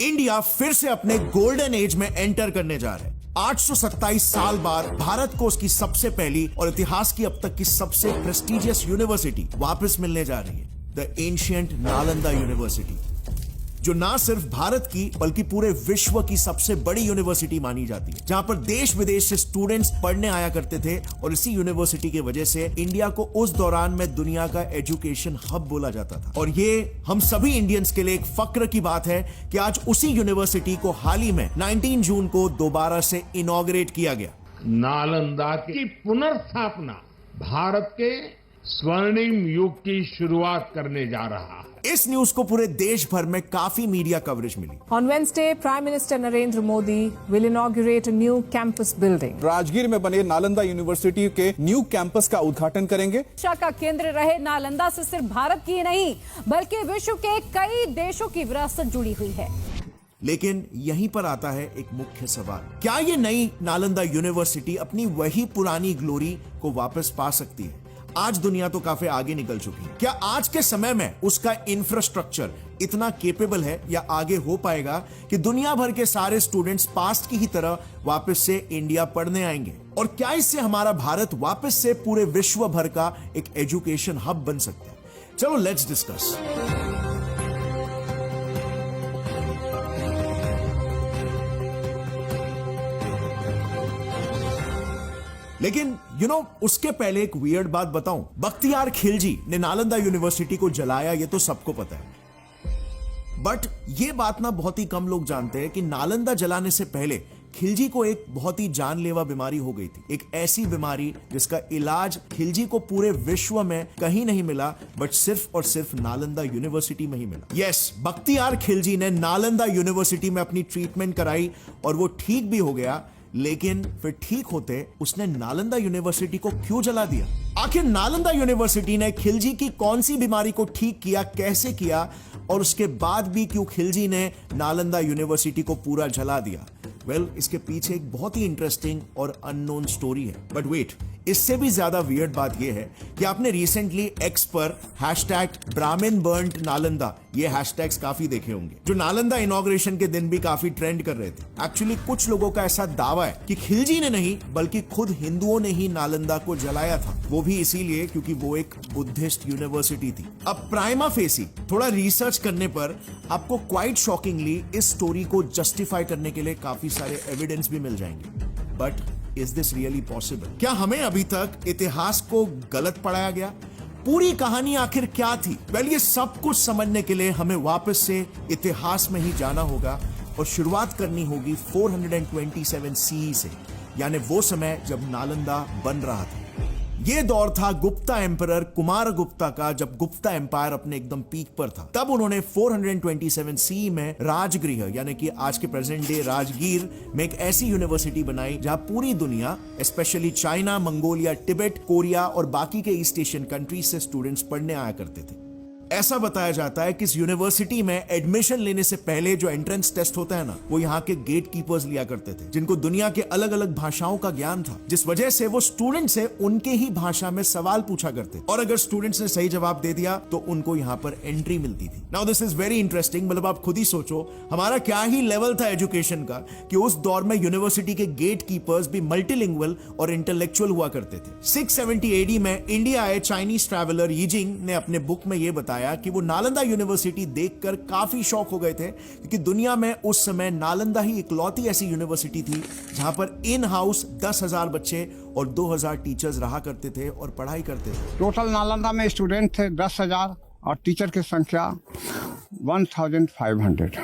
India फिर से अपने गोल्डन एज में एंटर करने जा रहे हैं। 827 साल बाद भारत को उसकी सबसे पहली और इतिहास की अब तक की सबसे प्रेस्टिजियस यूनिवर्सिटी वापस मिलने जा रही है, द एंशिएंट नालंदा यूनिवर्सिटी, जो ना सिर्फ भारत की बल्कि पूरे विश्व की सबसे बड़ी यूनिवर्सिटी मानी जाती है, जहां पर देश विदेश से स्टूडेंट्स पढ़ने आया करते थे। और इसी यूनिवर्सिटी की वजह से इंडिया को उस दौरान में दुनिया का एजुकेशन हब बोला जाता था। और ये हम सभी इंडियंस के लिए एक फक्र की बात है कि आज उसी यूनिवर्सिटी को हाल ही में 19 जून को दोबारा से इनॉग्रेट किया गया। नालंदा की पुनर्स्थापना भारत के स्वर्णिम युग की शुरुआत करने जा रहा है। इस न्यूज को पूरे देश भर में काफी मीडिया कवरेज मिली। On Wednesday, Prime Minister Narendra Modi will inaugurate a new campus building. Rajgir में बने नालंदा यूनिवर्सिटी के न्यू कैंपस का उद्घाटन करेंगे। शिक्षा का केंद्र रहे नालंदा से सिर्फ भारत की ही नहीं बल्कि विश्व के कई देशों की विरासत जुड़ी हुई है। लेकिन यहीं पर आता है एक मुख्य सवाल, क्या ये नई नालंदा यूनिवर्सिटी अपनी वही पुरानी ग्लोरी को वापस पा सकती है? आज दुनिया तो काफी आगे निकल चुकी है। क्या आज के समय में उसका इंफ्रास्ट्रक्चर इतना केपेबल है या आगे हो पाएगा कि दुनिया भर के सारे स्टूडेंट्स पास्ट की ही तरह वापस से इंडिया पढ़ने आएंगे? और क्या इससे हमारा भारत वापस से पूरे विश्व भर का एक एजुकेशन हब बन सकता है? चलो लेट्स डिस्कस। लेकिन उसके पहले एक वियर्ड बात बताऊं। बख्तियार खिलजी ने नालंदा यूनिवर्सिटी को जलाया, ये तो सबको पता है। बट ये बात ना बहुत ही कम लोग जानते हैं कि नालंदा जलाने से पहले खिलजी को एक बहुत ही जानलेवा बीमारी हो गई थी। एक ऐसी बीमारी जिसका इलाज खिलजी को पूरे विश्व में कहीं नहीं मिला, बट सिर्फ और सिर्फ नालंदा यूनिवर्सिटी में ही मिला। यस, बख्तियार खिलजी ने नालंदा यूनिवर्सिटी में अपनी ट्रीटमेंट कराई और वो ठीक भी हो गया। लेकिन फिर ठीक होते उसने नालंदा यूनिवर्सिटी को क्यों जला दिया? आखिर नालंदा यूनिवर्सिटी ने खिलजी की कौन सी बीमारी को ठीक किया, कैसे किया, और उसके बाद भी क्यों खिलजी ने नालंदा यूनिवर्सिटी को पूरा जला दिया? वेल, इसके पीछे एक बहुत ही इंटरेस्टिंग और अननोन स्टोरी है। बट वेट, इससे भी ज्यादा वियर्ड बात यह है कि आपने रिसेंटली एक्स पर #ब्राह्मण बर्न्ड नालंदा ये हैशटैग्स काफी देखे होंगे, जो नालंदा इनॉग्रेशन के दिन भी काफी ट्रेंड कर रहे थे। एक्चुअली कुछ लोगों का ऐसा दावा है कि खिलजी ने नहीं बल्कि खुद हिंदुओं ने ही नालंदा को जलाया था, वो भी इसीलिए क्योंकि वो एक बुद्धिस्ट यूनिवर्सिटी थी। अब प्राइमा फेसी थोड़ा रिसर्च करने पर आपको क्वाइट शॉकिंगली इस स्टोरी को जस्टिफाई करने के लिए काफी सारे एविडेंस भी मिल जाएंगे। But is this really possible? क्या हमें अभी तक इतिहास को गलत पढ़ाया गया? पूरी कहानी आखिर क्या थी? वेल, ये सब कुछ समझने के लिए हमें वापस से इतिहास में ही जाना होगा और शुरुआत करनी होगी 427 CE से, यानी वो समय जब नालंदा बन रहा था। ये दौर था गुप्ता एम्परर कुमार गुप्ता का, जब गुप्ता एम्पायर अपने एकदम पीक पर था। तब उन्होंने 427 CE में राजगृह यानी कि आज के प्रेजेंट डे राजगीर में एक ऐसी यूनिवर्सिटी बनाई जहां पूरी दुनिया, specially China, Mongolia, Tibet, Korea और बाकी के ईस्ट एशियन कंट्रीज से स्टूडेंट्स पढ़ने आया करते थे। ऐसा बताया जाता है कि इस यूनिवर्सिटी में एडमिशन लेने से पहले जो एंट्रेंस टेस्ट होता है ना, वो यहाँ के गेट कीपर्स लिया करते थे, जिनको दुनिया के अलग अलग भाषाओं का ज्ञान था, जिस वजह से वो स्टूडेंट से उनके ही भाषा में सवाल पूछा करते, और अगर स्टूडेंट्स ने सही जवाब दे दिया तो उनको यहाँ पर एंट्री मिलती थी। Now this is very interesting. मतलब आप खुद ही सोचो हमारा क्या ही लेवल था एजुकेशन का कि उस दौर में यूनिवर्सिटी के गेट कीपर्स भी मल्टीलिंगुअल और इंटेलेक्चुअल हुआ करते थे। 670 AD में इंडिया आए चाइनीज ट्रैवलर यीजिंग ने अपने बुक में ये बताया कि वो नालंदा यूनिवर्सिटी देखकर काफी शॉक हो गए थे, क्योंकि दुनिया में उस समय नालंदा ही इकलौती ऐसी यूनिवर्सिटी थी जहां पर इन हाउस 10,000 बच्चे और 2,000 टीचर्स रहा करते थे और पढ़ाई करते थे। टोटल नालंदा में स्टूडेंट थे 10,000 और टीचर की संख्या 1,500।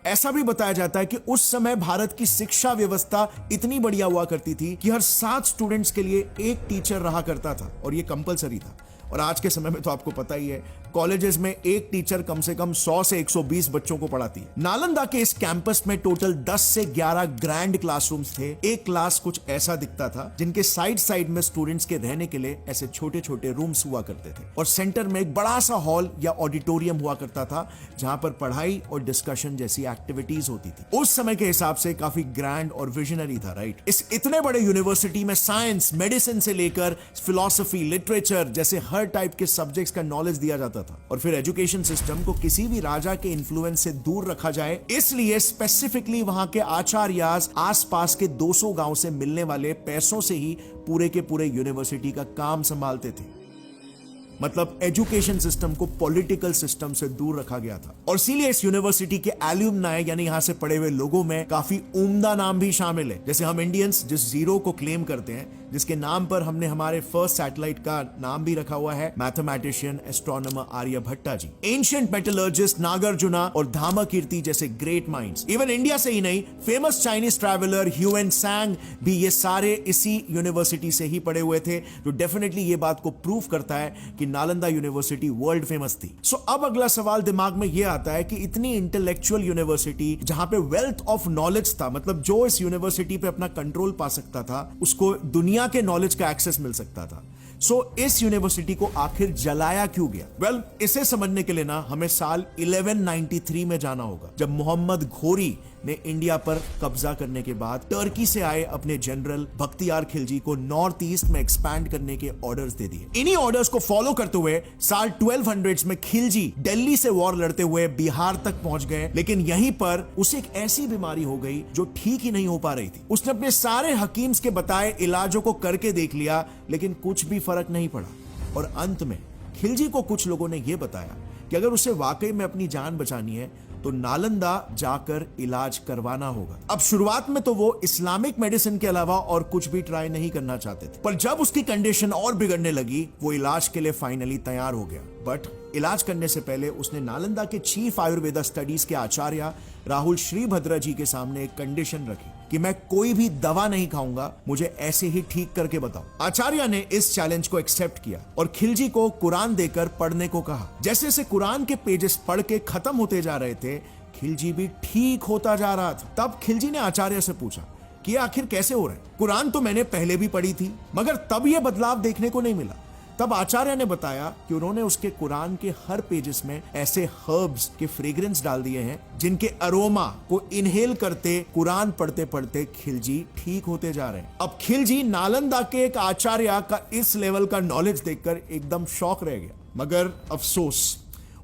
ऐसा भी बताया जाता है कि उस समय भारत की शिक्षा व्यवस्था इतनी बढ़िया हुआ करती थी कि हर 7 स्टूडेंट्स के लिए एक टीचर रहा करता था, और ये कंपलसरी था। और आज के समय में तो आपको पता ही है, कॉलेजेस में एक टीचर कम से कम 100 से 120 बच्चों को पढ़ाती है। नालंदा के इस कैंपस में टोटल 10 से 11 ग्रैंड क्लासरूम्स थे। एक क्लास कुछ ऐसा दिखता था, जिनके साइड साइड में स्टूडेंट्स के रहने के लिए ऐसे छोटे छोटे रूम्स हुआ करते थे, और सेंटर में एक बड़ा सा हॉल या ऑडिटोरियम हुआ करता था जहां पर पढ़ाई और डिस्कशन जैसी एक्टिविटीज होती थी। उस समय के हिसाब से काफी ग्रैंड और विजनरी था, राइट? इस इतने बड़े यूनिवर्सिटी में साइंस, मेडिसिन से लेकर फिलॉसफी, लिटरेचर जैसे हर हर टाइप के सब्जेक्ट्स का नॉलेज दिया जाता था और फिर एजुकेशन सिस्टम को किसी भी राजा के इन्फ्लुएंस से दूर रखा जाए, इसलिए स्पेसिफिकली वहां के आचार्यास आसपास के 200 गांव से मिलने वाले पैसों से ही पूरे के पूरे यूनिवर्सिटी का काम संभालते थे। मतलब एजुकेशन सिस्टम को पॉलिटिकल सिस्टम से दूर रखा गया था और इसीलिए इस यूनिवर्सिटी के एल्यूमनाई यानी यहां से पढ़े हुए लोगों में काफी उम्दा नाम भी शामिल है। जैसे हम इंडियंस जिस जीरो को क्लेम करते हैं, जिसके नाम पर हमने हमारे फर्स्ट सैटेलाइट का नाम भी रखा हुआ है, मैथमेटिशियन एस्ट्रोनॉमर आर्यभट्टा जी। एंशिएंट मेटलर्जिस्ट नागार्जुना और धामाकीर्ति जैसे ग्रेट माइंड्स, इवन इंडिया से ही नहीं, फेमस चाइनीज ट्रैवलर ह्यूएन सांग भी ये सारे इसी यूनिवर्सिटी से ही पढ़े हुए थे, जो डेफिनेटली ये बात को प्रूव करता है कि नालंदा यूनिवर्सिटी वर्ल्ड फेमस थी। सो अब अगला सवाल दिमाग में यह आता है कि इतनी इंटेलेक्चुअल यूनिवर्सिटी जहां पे वेल्थ ऑफ नॉलेज था, मतलब जो इस यूनिवर्सिटी पे अपना कंट्रोल पा सकता था उसको दुनिया के नॉलेज का एक्सेस मिल सकता था। इस यूनिवर्सिटी को आखिर जलाया क्यों गया? वेल, इसे समझने के लिए ना हमें साल 1193 में जाना होगा, जब मोहम्मद घोरी ने इंडिया पर कब्जा करने के बाद टर्की से आए अपने जनरल बख्तियार खिलजी को नॉर्थ ईस्ट में एक्सपैंड करने के ऑर्डर्स दे दिए। इन्हीं ऑर्डर्स को फॉलो करते हुए साल 1200s में खिलजी दिल्ली से वॉर लड़ते हुए बिहार तक पहुंच गए, लेकिन यहीं पर उसे एक ऐसी बीमारी हो गई जो ठीक ही नहीं हो पा रही थी। उसने अपने सारे हकीम्स के बताए इलाजों को करके देख लिया, लेकिन कुछ भी फर्क नहीं पड़ा और अंत में खिलजी को कुछ लोगों ने यह बताया कि अगर उसे वाकई में अपनी जान बचानी है तो नालंदा जाकर इलाज करवाना होगा। अब शुरुआत में तो वो इस्लामिक मेडिसिन के अलावा और कुछ भी ट्राई नहीं करना चाहते थे, पर जब उसकी कंडीशन और बिगड़ने लगी, वो इलाज के लिए फाइनली तैयार हो गया। बट इलाज करने से पहले उसने नालंदा के चीफ आयुर्वेदा स्टडीज के आचार्य राहुल श्रीभद्र जी के सामने एक कंडीशन रखी कि मैं कोई भी दवा नहीं खाऊंगा, मुझे ऐसे ही ठीक करके बताओ। आचार्य ने इस चैलेंज को एक्सेप्ट किया और खिलजी को कुरान देकर पढ़ने को कहा। जैसे जैसे कुरान के पेजेस पढ़ के खत्म होते जा रहे थे, खिलजी भी ठीक होता जा रहा था। तब खिलजी ने आचार्य से पूछा कि आखिर कैसे हो रहा है? कुरान तो मैंने पहले भी पढ़ी थी, मगर तब यह बदलाव देखने को नहीं मिला। तब आचार्य ने बताया कि उन्होंने उसके कुरान के हर पेजेस में ऐसे हर्ब्स के फ्रेग्रेंस डाल दिए हैं जिनके अरोमा को इनहेल करते कुरान पढ़ते पढ़ते खिलजी ठीक होते जा रहे हैं। अब खिलजी नालंदा के एक आचार्य का इस लेवल का नॉलेज देखकर एकदम शॉक रह गया, मगर अफसोस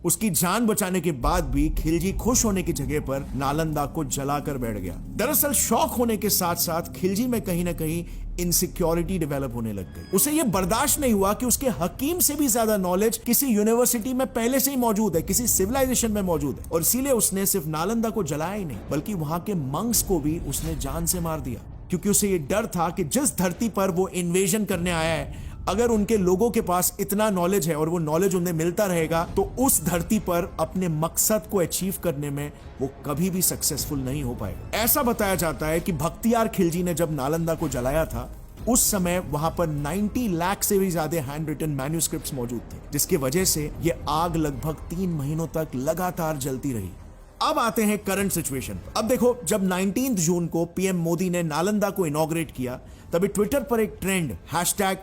उसकी जान बचाने के बाद भी खिलजी खुश होने की जगह पर नालंदा को जलाकर बैठ गया। दरअसल शौक होने के साथ साथ खिलजी में कहीं ना कहीं इनसिक्योरिटी डेवलप होने लग गई। उसे यह बर्दाश्त नहीं हुआ कि उसके हकीम से भी ज्यादा नॉलेज किसी यूनिवर्सिटी में पहले से ही मौजूद है, किसी सिविलाइजेशन में मौजूद है, और इसीलिए उसने सिर्फ नालंदा को जलाया ही नहीं बल्कि वहां के मंक्स को भी उसने जान से मार दिया, क्योंकि उसे यह डर था कि जिस धरती पर वो इन्वेजन करने आया है, अगर उनके लोगों के पास इतना नॉलेज है और वो नॉलेज उन्हें मिलता रहेगा तो उस धरती पर अपने मकसद को अचीव करने में वो कभी भी सक्सेसफुल नहीं हो पाएगा। ऐसा बताया जाता है कि बख्तियार खिलजी ने जब नालंदा को जलाया था, उस समय वहां पर 90 लाख से भी ज्यादा हैंड रिटन मैन्यूस्क्रिप्ट्स मौजूद थे, जिसकी वजह से यह आग लगभग 3 महीनों तक लगातार जलती रही। अब आते हैं करंट सिचुएशन। अब देखो, जब 19 जून को पीएम मोदी ने नालंदा को इनॉग्रेट किया, तभी ट्विटर पर एक ट्रेंड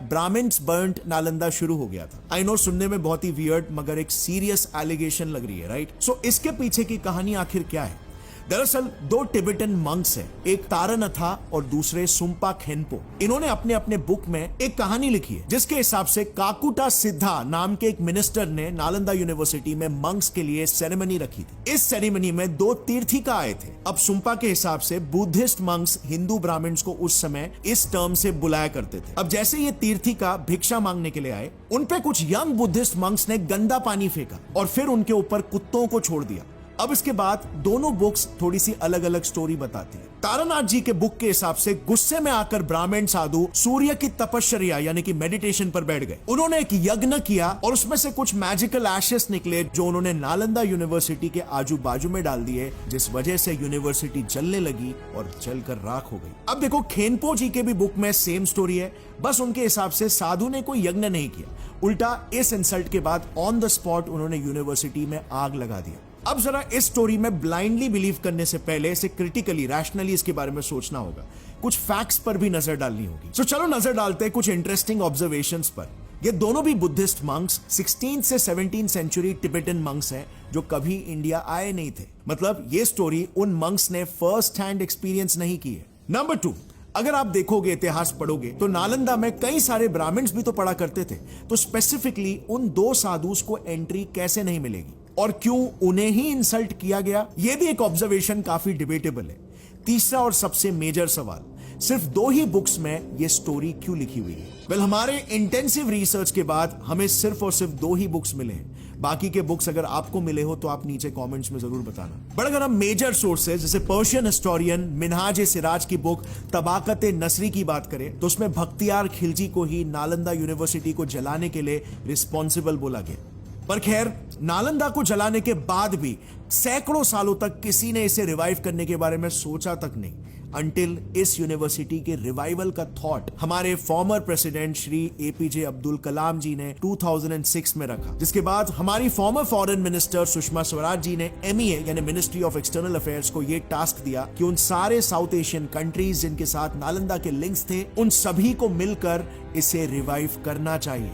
#Brahmins burnt नालंदा शुरू हो गया था। आई नो, सुनने में बहुत ही वियर्ड मगर एक सीरियस एलिगेशन लग रही है, राइट? सो इसके पीछे की कहानी आखिर क्या है? दरअसल 2 टिबेटन मंक्स हैं, एक तारानाथा और दूसरे सुम्पा खेनपो। इन्होंने अपने अपने बुक में एक कहानी लिखी है जिसके हिसाब से काकुटा सिद्धा नाम के एक मिनिस्टर ने नालंदा यूनिवर्सिटी में मंक्स के लिए सेरेमनी रखी थी। इस सेरेमनी में 2 तीर्थीका आए थे। अब सुम्पा के हिसाब से बुद्धिस्ट मंक्स हिंदू ब्राह्मण्स को उस समय इस टर्म से बुलाया करते थे। अब जैसे ये तीर्थीका भिक्षा मांगने के लिए आए, उन पे कुछ यंग बुद्धिस्ट मंक्स ने गंदा पानी फेंका और फिर उनके ऊपर कुत्तों को छोड़ दिया। अब इसके बाद दोनों बुक्स थोड़ी सी अलग अलग स्टोरी बताती है। तारानाथ जी के बुक के हिसाब से गुस्से में आकर ब्राह्मण साधु सूर्य की तपश्चर्या यानी कि मेडिटेशन पर बैठ गए। उन्होंने एक यज्ञ किया और उसमें से कुछ मैजिकल एशेस निकले जो उन्होंने नालंदा यूनिवर्सिटी के आजू बाजू में डाल दिए, जिस वजह से यूनिवर्सिटी जलने लगी और जलकर राख हो गई। अब देखो, खेनपो जी के भी बुक में सेम स्टोरी है, बस उनके हिसाब से साधु ने कोई यज्ञ नहीं किया, उल्टा इस इंसल्ट के बाद ऑन द स्पॉट उन्होंने यूनिवर्सिटी में आग लगा दिया। अब जरा इस स्टोरी में ब्लाइंडली बिलीव करने से पहले इसे क्रिटिकली, रैशनली इसके बारे में सोचना होगा, कुछ फैक्ट्स पर भी नजर डालनी होगी। तो चलो नजर डालते हैं कुछ इंटरेस्टिंग ऑब्जर्वेशंस पर। ये दोनों भी बुद्धिस्ट मंक्स 16th से 17th सेंचुरी टिबेटन मंक्स हैं जो कभी इंडिया आए नहीं थे। मतलब ये स्टोरी उन मंक्स ने फर्स्ट हैंड एक्सपीरियंस नहीं की है। नंबर 2, अगर आप देखोगे, इतिहास पढ़ोगे, तो नालंदा में कई सारे ब्राह्मण्स भी तो पढ़ा करते थे। तो स्पेसिफिकली उन 2 साधुस को एंट्री कैसे नहीं मिलेगी और क्यों उन्हें ही इंसल्ट किया गया, यह भी एक ऑब्जर्वेशन काफी डिबेटेबल है। तीसरा और सबसे मेजर सवाल, सिर्फ 2 ही बुक्स में यह स्टोरी क्यों लिखी हुई है? वेल, हमारे इंटेंसिव रिसर्च के बाद हमें सिर्फ और सिर्फ 2 ही बुक्स मिले हैं। बाकी के बुक्स अगर आपको मिले हो तो आप नीचे कमेंट्स में जरूर बताना। बट अगर हम मेजर सोर्सेज जैसे पर्शियन हिस्टोरियन मिन्हाज-ए-सिराज की बुक तबाकत-ए-नसरी की बात करें तो उसमें बख्तियार खिलजी को ही नालंदा यूनिवर्सिटी को जलाने के लिए रिस्पॉन्सिबल बोला गया। पर खैर, नालंदा को जलाने के बाद भी सैकड़ों सालों तक किसी ने इसे रिवाइव करने के बारे में सोचा तक नहीं, अंटिल इस यूनिवर्सिटी के रिवाइवल का थॉट हमारे फॉर्मर प्रेसिडेंट श्री एपीजे अब्दुल कलाम जी ने 2006 में रखा, जिसके बाद हमारी former foreign minister Sushma Swaraj ji ने MEA यानी मिनिस्ट्री ऑफ एक्सटर्नल अफेयर्स को यह टास्क दिया कि उन सारे साउथ एशियन कंट्रीज जिनके साथ नालंदा के लिंक्स थे, उन सभी को मिलकर इसे रिवाइव करना चाहिए।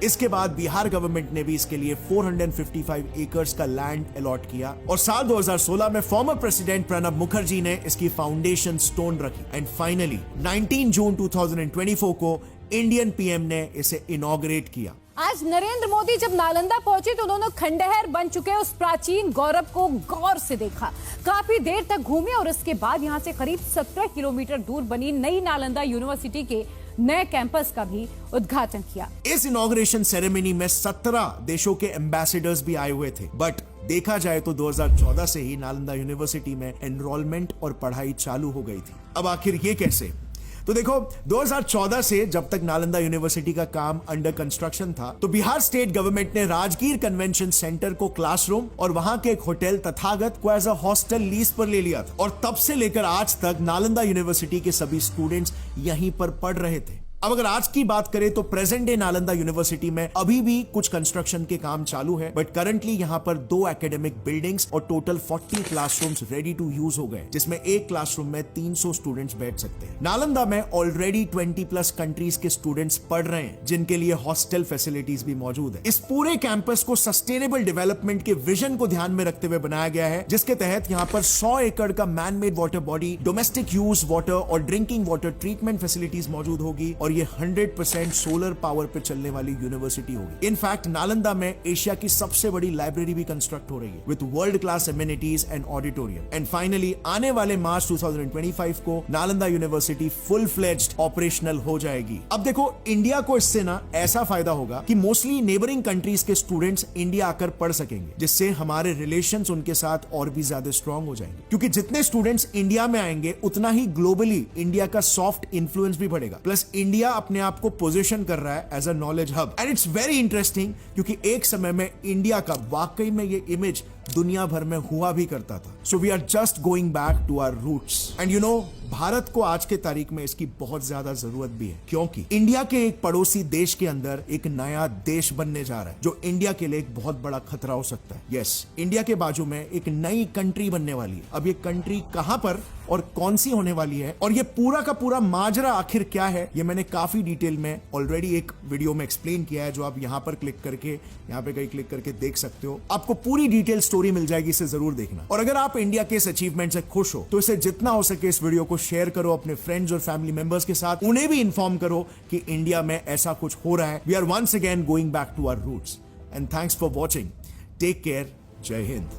इसके बाद बिहार गवर्नमेंट ने भी इसके लिए 455 एकर्स का लैंड अलॉट किया और साल 2016 में फॉर्मर प्रेसिडेंट प्रणब मुखर्जी ने इसकी फाउंडेशन स्टोन रखी एंड फाइनली 19 जून 2024 को इंडियन पीएम ने इसे इनॉग्रेट किया। आज नरेंद्र मोदी जब नालंदा पहुंचे तो उन्होंने खंडहर बन चुके उस प्राचीन गौरव को गौर से देखा, काफी देर तक घूमे और इसके बाद यहां से करीब 17 किलोमीटर दूर बनी नई नालंदा यूनिवर्सिटी के नए कैंपस का भी उद्घाटन किया। इस इनॉग्रेशन सेरेमनी में 17 देशों के एम्बेसडर्स भी आए हुए थे। बट देखा जाए तो 2014 से ही नालंदा यूनिवर्सिटी में एनरोलमेंट और पढ़ाई चालू हो गई थी। अब आखिर ये कैसे? तो देखो, 2014 से जब तक नालंदा यूनिवर्सिटी का काम अंडर कंस्ट्रक्शन था तो बिहार स्टेट गवर्नमेंट ने राजगीर कन्वेंशन सेंटर को क्लासरूम और वहां के एक होटल तथागत को एज अ हॉस्टल लीज पर ले लिया था और तब से लेकर आज तक नालंदा यूनिवर्सिटी के सभी स्टूडेंट्स यहीं पर पढ़ रहे थे। अब अगर आज की बात करें तो प्रेजेंट डे नालंदा यूनिवर्सिटी में अभी भी कुछ कंस्ट्रक्शन के काम चालू है, बट करंटली यहां पर 2 एकेडमिक बिल्डिंग्स और total 40 classrooms ready to use हो गए, जिसमें एक क्लासरूम में 300 स्टूडेंट्स बैठ सकते हैं। नालंदा में ऑलरेडी 20+ कंट्रीज के स्टूडेंट्स पढ़ रहे हैं, जिनके लिए हॉस्टल फैसिलिटीज भी मौजूद है। इस पूरे कैंपस को सस्टेनेबल डेवलपमेंट के विजन को ध्यान में रखते हुए बनाया गया है, जिसके तहत यहां पर 100 एकड़ का man made water body, domestic use water और ड्रिंकिंग वाटर ट्रीटमेंट फैसिलिटीज मौजूद होगी और ये 100% सोलर पावर पे चलने वाली यूनिवर्सिटी होगी। इनफैक्ट नालंदा में एशिया की सबसे बड़ी लाइब्रेरी भी कंस्ट्रक्ट हो रही है with world class amenities and auditorium. And finally आने वाले मार्च 2025 को Nalanda university full fledged operational हो जाएगी। अब देखो, इंडिया को इससे ना ऐसा फायदा होगा कि मोस्टली नेबरिंग कंट्रीज के स्टूडेंट्स इंडिया आकर पढ़ सकेंगे, जिससे हमारे रिलेशंस उनके साथ और भी ज्यादा स्ट्रांग हो जाएंगे, क्योंकि जितने स्टूडेंट्स इंडिया में आएंगे उतना ही ग्लोबली इंडिया का सॉफ्ट इंफ्लुएंस भी बढ़ेगा। प्लस इंडिया अपने आप को पोजीशन कर रहा है as a knowledge hub and it's very interesting, क्योंकि एक समय में इंडिया का वाकई में ये इमेज दुनिया भर में हुआ भी करता था। So we are just going back to our roots and you know, Bharat को आज के तारीख में इसकी बहुत ज्यादा जरूरत भी है, क्योंकि इंडिया के एक पड़ोसी देश के अंदर एक नया देश बनने जा रहा है जो इंडिया के लिए एक बहुत बड़ा खतरा हो सकता है। यस, इंडिया के बाजू में एक नई कंट्री बनने वाली है। अब ये कंट्री कहां पर और कौन सी होने वाली है और ये पूरा का पूरा माजरा आखिर क्या है, ये मैंने काफी डिटेल में ऑलरेडी एक वीडियो में एक्सप्लेन किया है, जो आप यहां पर क्लिक करके, यहां पे कहीं क्लिक करके देख सकते हो। आपको पूरी डिटेल स्टोरी मिल जाएगी, इसे जरूर देखना। और अगर आप इंडिया के इस अचीवमेंट से खुश हो तो इसे जितना हो सके इस वीडियो को शेयर करो अपने फ्रेंड्स और फैमिली मेंबर्स के साथ, उन्हें भी इन्फॉर्म करो कि इंडिया में ऐसा कुछ हो रहा है। We are once again going back to our roots and thanks for watching. Take care. जय हिंद।